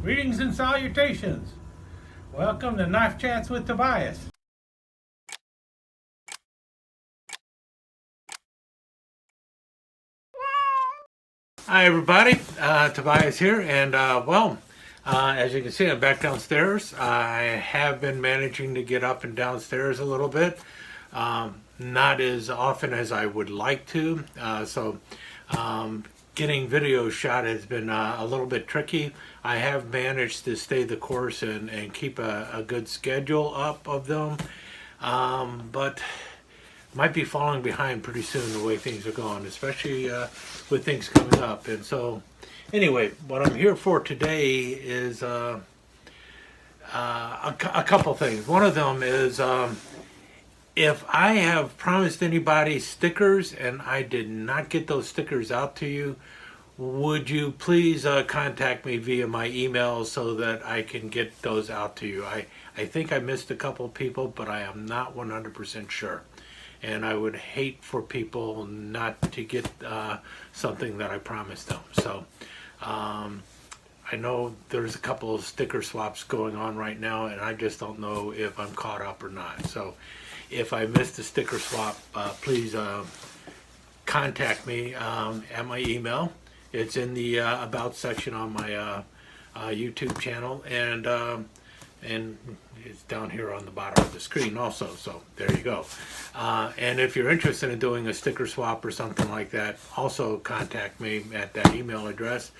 Greetings and salutations. Welcome to Knife Chats with Tobias. Hi everybody, Tobias here, and as you can see, I'm back downstairs. I have been managing to get up and downstairs a little bit, not as often as I would like to, so getting videos shot has been a little bit tricky. I have managed to stay the course and keep a good schedule up of them, but might be falling behind pretty soon the way things are going, especially with things coming up. And so anyway, what I'm here for today is a couple things. One of them is if I have promised anybody stickers and I did not get those stickers out to you, would you please contact me via my email so that I can get those out to you. I think I missed a couple of people, but I am not 100% sure. And I would hate for people not to get something that I promised them. So I know there's a couple of sticker swaps going on right now, and I just don't know if I'm caught up or not. So if I missed a sticker swap, please contact me at my email. It's in the About section on my YouTube channel, and it's down here on the bottom of the screen also, so there you go. And if you're interested in doing a sticker swap or something like that, also contact me at that email address.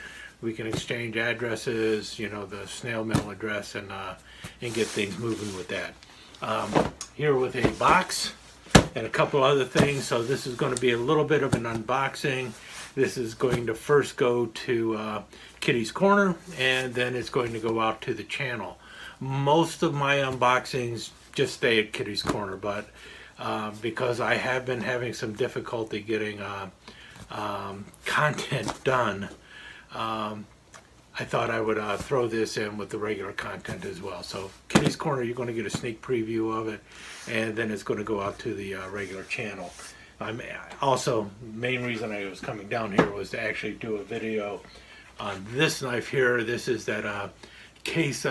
We can exchange addresses, you know, the snail mail address, and get things moving with that. Here with a box and a couple other things. So this is going to be a little bit of an unboxing. This is going to first go to Kitty's Corner, and then it's going to go out to the channel. Most of my unboxings just stay at Kitty's Corner, but because I have been having some difficulty getting content done, I thought I would throw this in with the regular content as well. So Kitty's Corner, you're going to get a sneak preview of it, and then it's going to go out to the regular channel. Also, main reason I was coming down here was to actually do a video on this knife here. This is that Case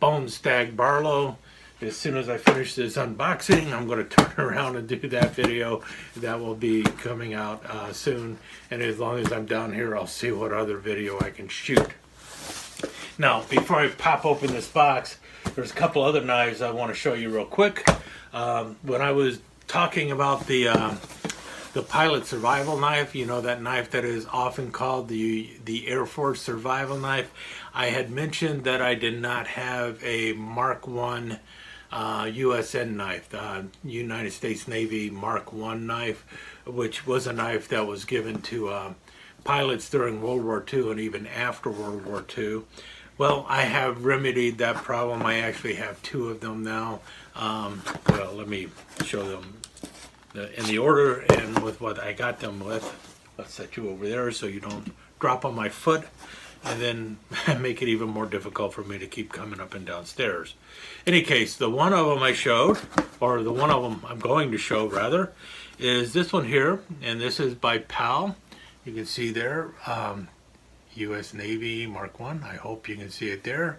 Bone Stag Barlow. As soon as I finish this unboxing, I'm going to turn around and do that video. That will be coming out soon, and as long as I'm down here, I'll see what other video I can shoot. Now, before I pop open this box, there's a couple other knives I want to show you real quick. When I was talking about the pilot survival knife, you know, that knife that is often called the Air Force survival knife, I had mentioned that I did not have a Mark 1 USN knife, the United States Navy Mark 1 knife, which was a knife that was given to pilots during World War II and even after World War II. Well, I have remedied that problem. I actually have two of them now. Well, let me show them in the order and with what I got them with. Let's set you over there so you don't drop on my foot and then make it even more difficult for me to keep coming up and downstairs. In any case, the one of them I showed, or the one of them I'm going to show rather, is this one here, and this is by PAL. You can see there, U.S. Navy Mark 1. I hope you can see it there.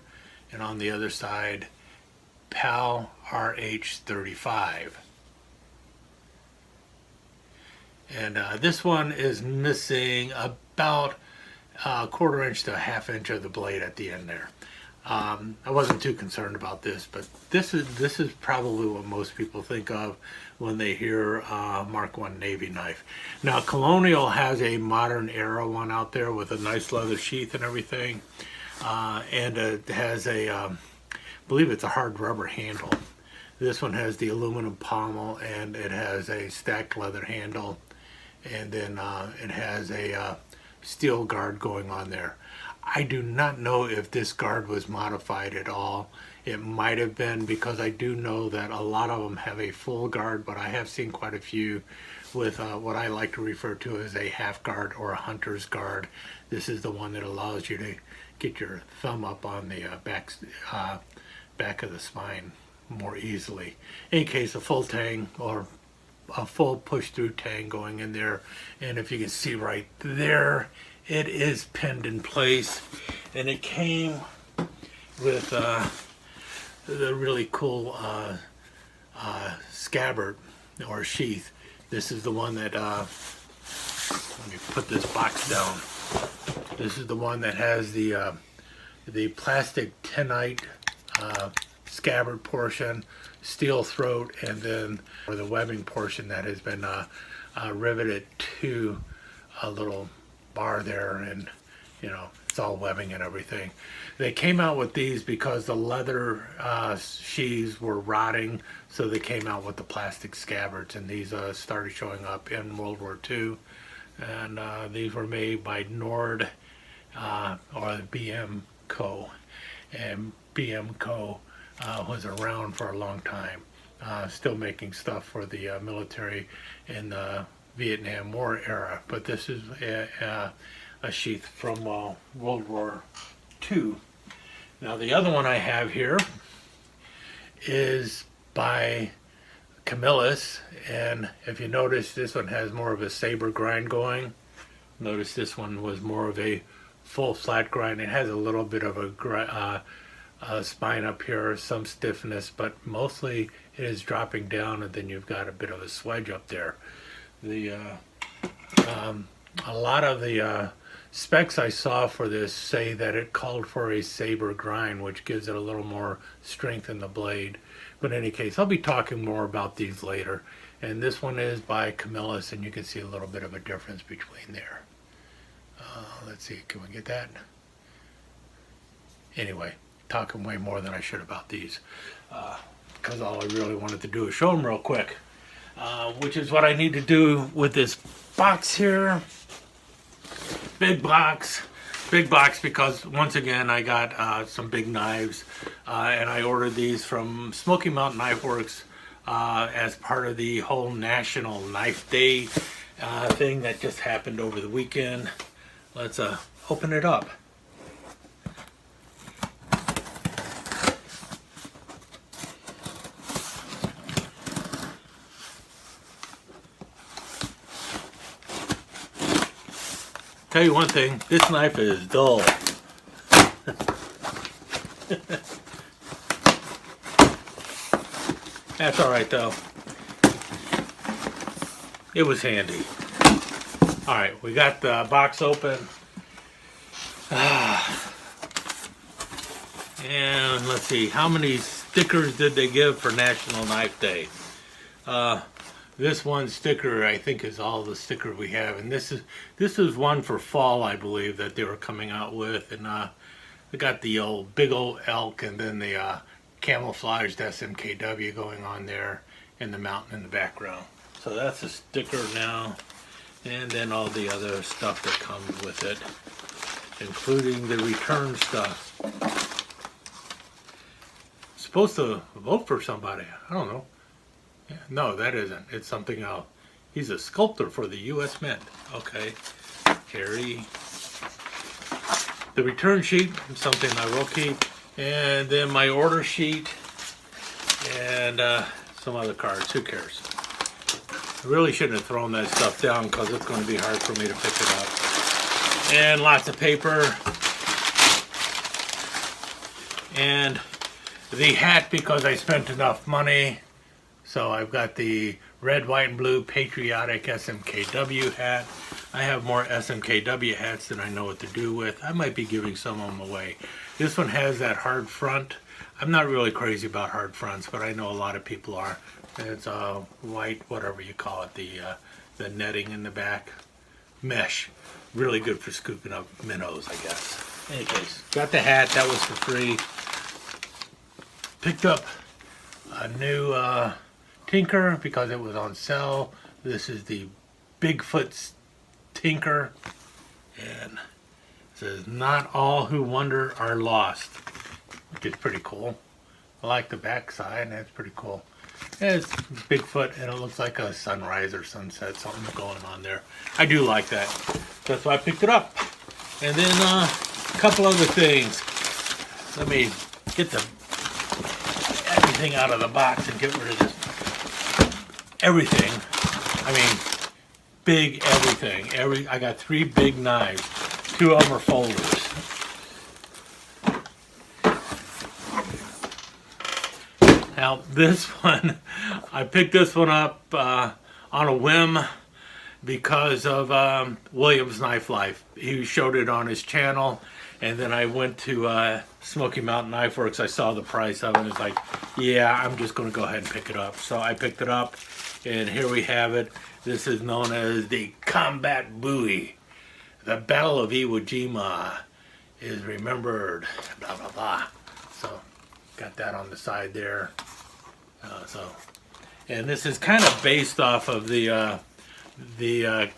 And on the other side, PAL RH-35. And this one is missing about a 1/4 inch to a 1/2 inch of the blade at the end there. I wasn't too concerned about this, but this is probably what most people think of when they hear Mark 1 Navy knife. Now, Colonial has a modern era one out there with a nice leather sheath and everything, and it has a, I believe it's a hard rubber handle. This one has the aluminum pommel, and it has a stacked leather handle, and then it has a steel guard going on there. I do not know if this guard was modified at all. It might have been, because I do know that a lot of them have a full guard, but I have seen quite a few with what I like to refer to as a half guard or a hunter's guard. This is the one that allows you to get your thumb up on the back of the spine more easily. In case a full tang or a full push-through tang going in there, and if you can see right there, it is pinned in place, and it came with the really cool scabbard or sheath. This is the one that, let me put this box down. This is the one that has the plastic tenite scabbard portion, steel throat, and then for the webbing portion that has been riveted to a little bar there, and you know, it's all webbing and everything. They came out with these because the leather sheaths were rotting, so they came out with the plastic scabbards, and these started showing up in World War II. And these were made by Nord or the BM Co. And BM Co. Was around for a long time, still making stuff for the military in the Vietnam War era. But this is a sheath from World War II. Now the other one I have here is by Camillus, and if you notice, this one has more of a saber grind going. Notice this one was more of a full flat grind. It has a little bit of a spine up here, some stiffness, but mostly it is dropping down, and then you've got a bit of a swedge up there. The a lot of the specs I saw for this say that it called for a saber grind, which gives it a little more strength in the blade. But in any case, I'll be talking more about these later. And this one is by Camillus, and you can see a little bit of a difference between there. Let's see, can we get that? Anyway, talking way more than I should about these, because all I really wanted to do is show them real quick, which is what I need to do with this box here. Big box because once again I got some big knives, and I ordered these from Smoky Mountain Knife Works as part of the whole National Knife Day thing that just happened over the weekend. Let's open it up. Tell you one thing, this knife is dull. That's alright though. It was handy. Alright, we got the box open. And let's see, how many stickers did they give for National Knife Day? This one sticker, I think, is all the sticker we have, and this is one for fall, I believe, that they were coming out with, and we got the old big old elk, and then the camouflaged SMKW going on there, and the mountain in the background. So that's a sticker now, and then all the other stuff that comes with it, including the return stuff. Supposed to vote for somebody. I don't know. Yeah, no, that isn't. It's something else. He's a sculptor for the U.S. Mint. Okay. Harry. The return sheet, something I will keep. And then my order sheet. And some other cards. Who cares? I really shouldn't have thrown that stuff down because it's going to be hard for me to pick it up. And lots of paper. And the hat, because I spent enough money. So I've got the red, white, and blue patriotic SMKW hat. I have more SMKW hats than I know what to do with. I might be giving some of them away. This one has that hard front. I'm not really crazy about hard fronts, but I know a lot of people are. It's white, whatever you call it, the netting in the back. Mesh. Really good for scooping up minnows, I guess. In any case, got the hat. That was for free. Picked up a new Tinker because it was on sale. This is the Bigfoot Tinker, and it says not all who wander are lost, which is pretty cool. I like the back side, and that's pretty cool. And it's Bigfoot, and it looks like a sunrise or sunset, something going on there. I do like that. That's why I picked it up. And then a couple other things. Let me get everything out of the box and get rid of this. Everything. I mean, big everything. I got 3 big knives. 2 of them are folders. Now this one, I picked this one up on a whim because of William's Knife Life. He showed it on his channel, and then I went to Smoky Mountain Knife Works. I saw the price of it and it's like, yeah, I'm just going to go ahead and pick it up. So I picked it up, and here we have it. This is known as the Combat Bowie. The Battle of Iwo Jima is remembered, blah, blah, blah. So got that on the side there. And this is kind of based off of the I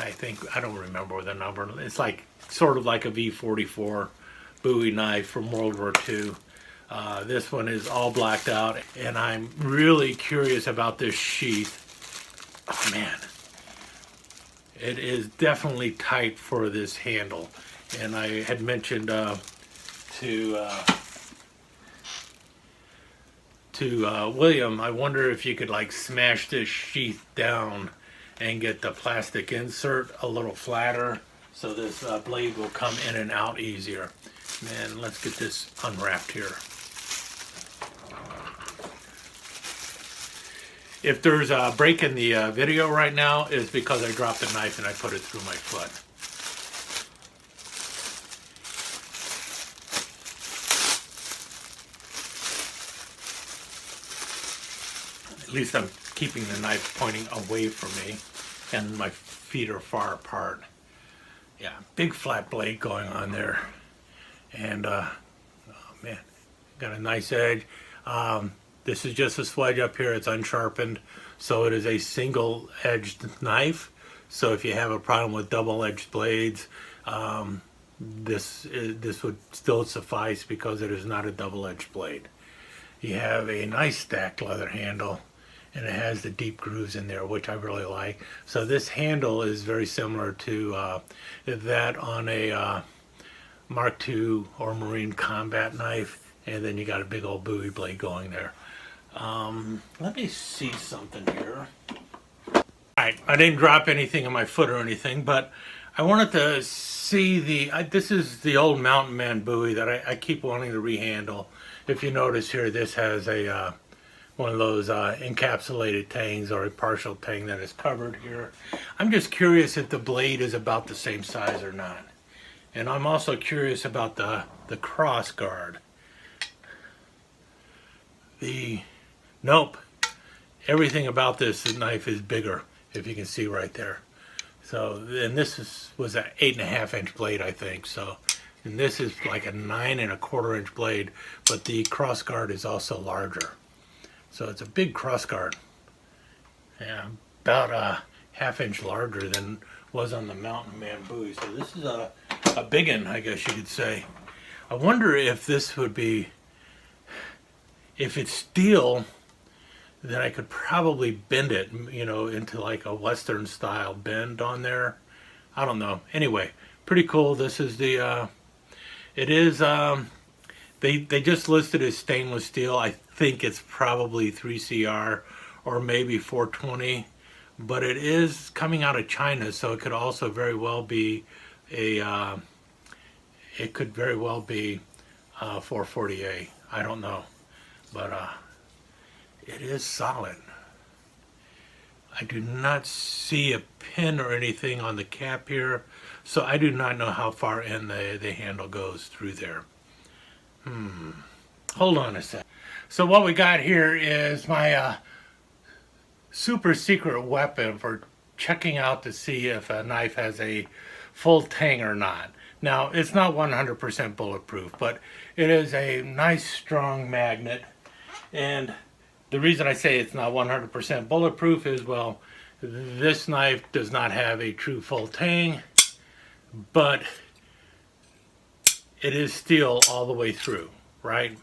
think, I don't remember the number. It's like sort of like a V44 Bowie knife from World War II. This one is all blacked out, and I'm really curious about this sheath. Oh man, it is definitely tight for this handle. And I had mentioned to William, I wonder if you could like smash this sheath down and get the plastic insert a little flatter so this blade will come in and out easier. And let's get this unwrapped here. If there's a break in the video right now, it's because I dropped the knife and I put it through my foot. At least I'm keeping the knife pointing away from me, and my feet are far apart. Yeah, big flat blade going on there. And oh man, got a nice edge. This is just a sledge up here. It's unsharpened, so it is a single-edged knife. So if you have a problem with double-edged blades, this would still suffice because it is not a double-edged blade. You have a nice stacked leather handle, and it has the deep grooves in there, which I really like. So this handle is very similar to that on a Mark II or Marine combat knife, and then you got a big old Bowie blade going there. Let me see something here. Alright, I didn't drop anything on my foot or anything, but I wanted to see this is the old Mountain Man Bowie that I keep wanting to rehandle. If you notice here, this has a one of those encapsulated tangs or a partial tang that is covered here. I'm just curious if the blade is about the same size or not. And I'm also curious about the cross guard. Nope. Everything about this knife is bigger, if you can see right there. So, and this was an 8.5 inch blade, I think. So, and this is like a 9 1/4 inch blade, but the cross guard is also larger. So it's a big cross guard. Yeah, about a 1/2 inch larger than was on the Mountain Man Bowie. So this is a big one, I guess you could say. I wonder if this would be, if it's steel, then I could probably bend it, you know, into like a Western style bend on there. I don't know. Anyway, pretty cool. This is the, it is, they just listed as stainless steel. I think it's probably 3CR or maybe 420, but it is coming out of China, so it could also very well be a, it could very well be 440A. I don't know, but it is solid. I do not see a pin or anything on the cap here, so I do not know how far in the handle goes through there. Hold on a sec. So what we got here is my super secret weapon for checking out to see if a knife has a full tang or not. Now, it's not 100% bulletproof, but it is a nice strong magnet. And the reason I say it's not 100% bulletproof is, well, this knife does not have a true full tang, but it is steel all the way through, right?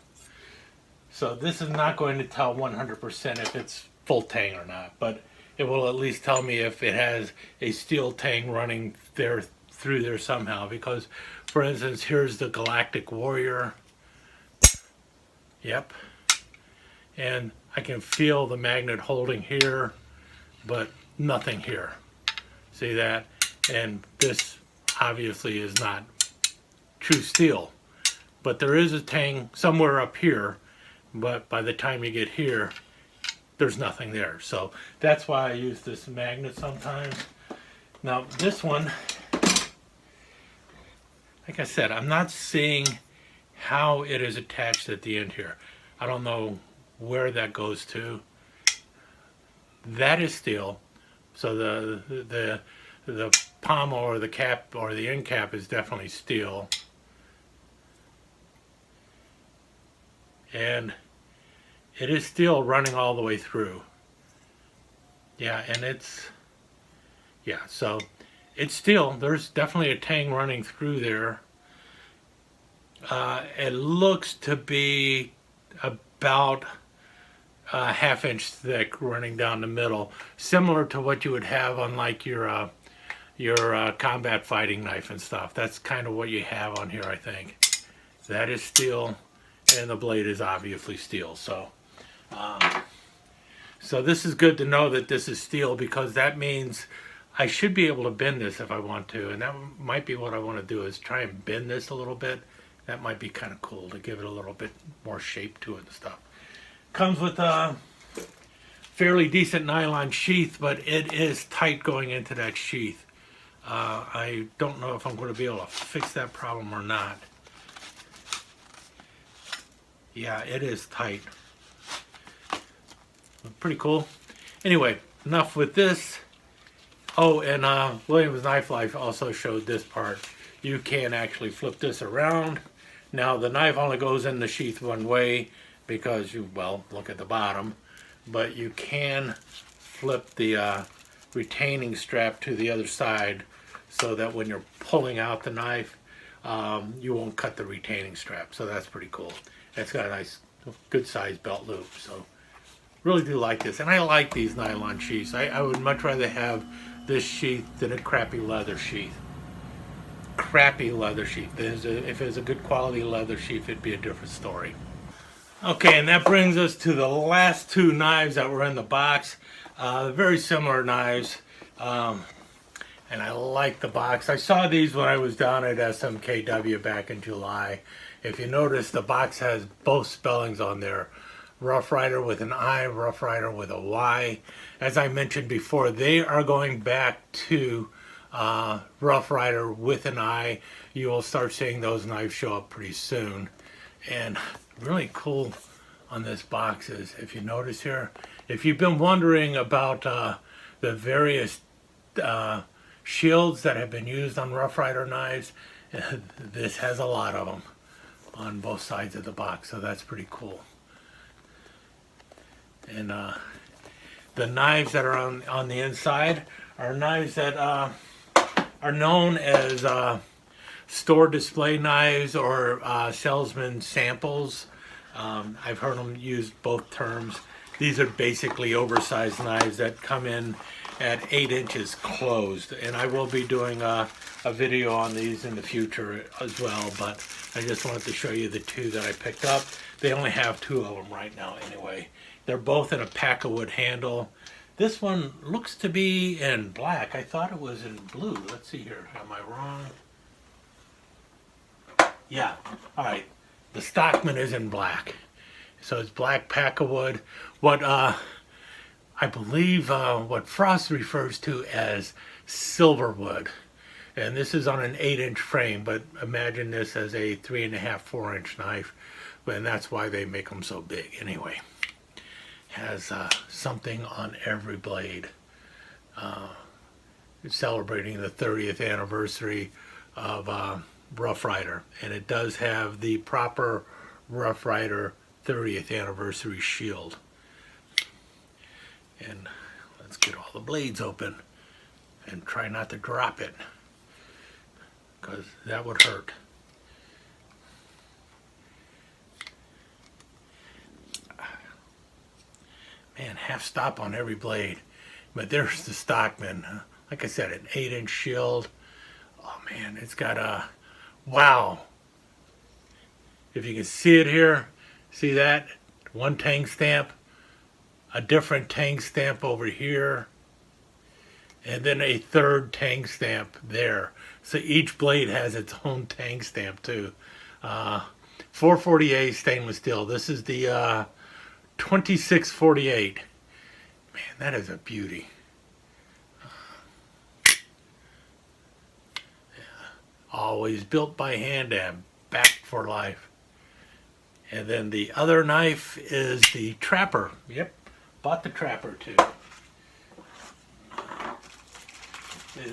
So this is not going to tell 100% if it's full tang or not, but it will at least tell me if it has a steel tang running there through there somehow. Because, for instance, here's the Galactic Warrior. Yep. And I can feel the magnet holding here, but nothing here. See that? And this obviously is not true steel, but there is a tang somewhere up here, but by the time you get here, there's nothing there. So that's why I use this magnet sometimes. Now this one, like I said, I'm not seeing how it is attached at the end here. I don't know where that goes to. That is steel. So the pommel or the cap or the end cap is definitely steel. And it is steel running all the way through. Yeah, and so it's steel. There's definitely a tang running through there. It looks to be about a ½ inch thick running down the middle, similar to what you would have on like your combat fighting knife and stuff. That's kind of what you have on here, I think. That is steel, and the blade is obviously steel. So so this is good to know that this is steel, because that means I should be able to bend this if I want to, and that might be what I want to do, is try and bend this a little bit. That might be kind of cool to give it a little bit more shape to it and stuff. Comes with a fairly decent nylon sheath, but it is tight going into that sheath. I don't know if I'm going to be able to fix that problem or not. Yeah, it is tight. Pretty cool. Anyway, enough with this. Oh, and Williams Knife Life also showed this part. You can actually flip this around. Now the knife only goes in the sheath one way because well, look at the bottom. But you can flip the retaining strap to the other side so that when you're pulling out the knife, you won't cut the retaining strap. So that's pretty cool. It's got a nice, good sized belt loop. So really do like this. And I like these nylon sheaths. I would much rather have this sheath than a crappy leather sheath. Crappy leather sheath. If it was a good quality leather sheath, it'd be a different story. Okay, and that brings us to the last two knives that were in the box. Very similar knives. And I like the box. I saw these when I was down at SMKW back in July. If you notice, the box has both spellings on there. Rough Rider with an I, Rough Rider with a Y. As I mentioned before, they are going back to Rough Rider with an I. You will start seeing those knives show up pretty soon. And really cool on this box is, if you notice here, if you've been wondering about the various shields that have been used on Rough Rider knives, this has a lot of them on both sides of the box, so that's pretty cool. And the knives that are on the inside are knives that are known as store display knives or salesman samples. I've heard them use both terms. These are basically oversized knives that come in at 8 inches closed, and I will be doing a video on these in the future as well, but I just wanted to show you the two that I picked up. They only have 2 of them right now anyway. They're both in a pack of wood handle. This one looks to be in black. I thought it was in blue. Let's see here. Am I wrong? Yeah. All right. The Stockman is in black. So it's black pack of wood. What I believe what Frost refers to as silver wood. And this is on an 8-inch frame, but imagine this as a 3.5, 4-inch knife. And that's why they make them so big anyway. Has something on every blade. Celebrating the 30th anniversary of Rough Rider, and it does have the proper Rough Rider 30th anniversary shield. And let's get all the blades open and try not to drop it, because that would hurt. Man, half stop on every blade. But there's the Stockman. Like I said, an 8-inch shield. Oh man, it's got a, wow. If you can see it here, see that? One tang stamp, a different tang stamp over here, and then a third tang stamp there. So each blade has its own tang stamp too. 448 stainless steel. This is the 2648. Man, that is a beauty. Always built by hand and back for life. And then the other knife is the Trapper. Yep, bought the Trapper too.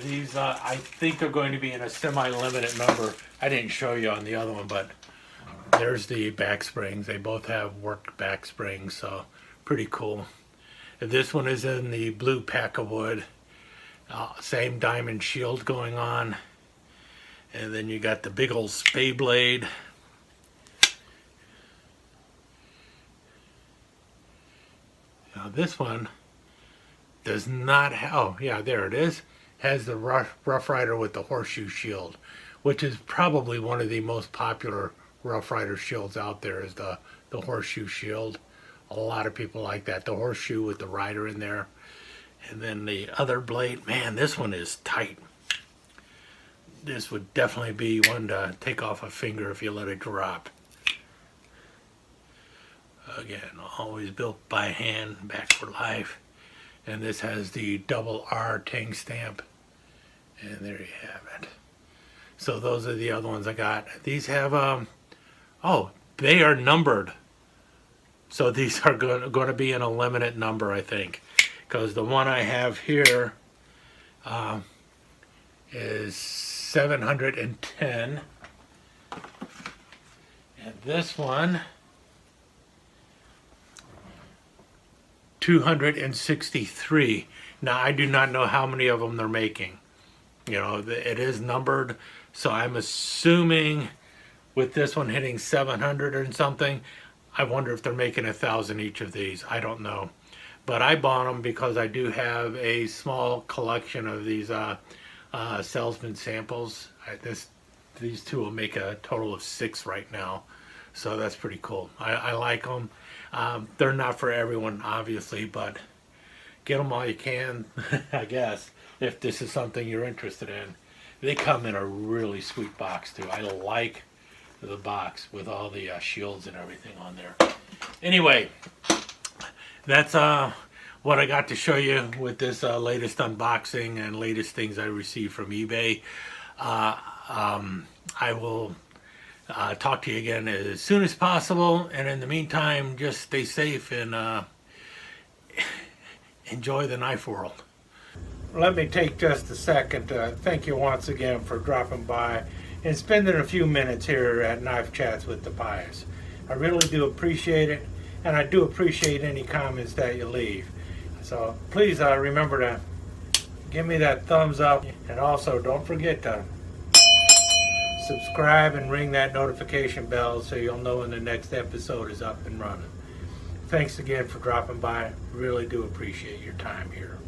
These, I think they're going to be in a semi-limited number. I didn't show you on the other one, but there's the back springs. They both have worked back springs, so pretty cool. This one is in the blue pack of wood. Same diamond shield going on. And then you got the big old spade blade. Now this one does not have, oh yeah, there it is. Has the Rough Rider with the horseshoe shield, which is probably one of the most popular Rough Rider shields out there, is the horseshoe shield. A lot of people like that, the horseshoe with the rider in there. And then the other blade, man, this one is tight. This would definitely be one to take off a finger if you let it drop. Again, always built by hand, back for life. And this has the double R Ting stamp. And there you have it. So those are the other ones I got. These have, oh, they are numbered. So these are going to be in a limited number, I think. Because the one I have here is 710. And this one, 263. Now I do not know how many of them they're making. You know, it is numbered, so I'm assuming with this one hitting 700 or something, I wonder if they're making 1,000 each of these. I don't know. But I bought them because I do have a small collection of these salesman samples. These two will make a total of 6 right now. So that's pretty cool. I like them. They're not for everyone, obviously, but get them while you can, I guess, if this is something you're interested in. They come in a really sweet box, too. I like the box with all the shields and everything on there. Anyway, that's what I got to show you with this latest unboxing and latest things I received from eBay. I will talk to you again as soon as possible, and in the meantime, just stay safe and enjoy the knife world. Let me take just a second to thank you once again for dropping by and spending a few minutes here at Knife Chats with the Pious. I really do appreciate it, and I do appreciate any comments that you leave. So please remember to give me that thumbs up, and also don't forget to subscribe and ring that notification bell so you'll know when the next episode is up and running. Thanks again for dropping by. Really do appreciate your time here.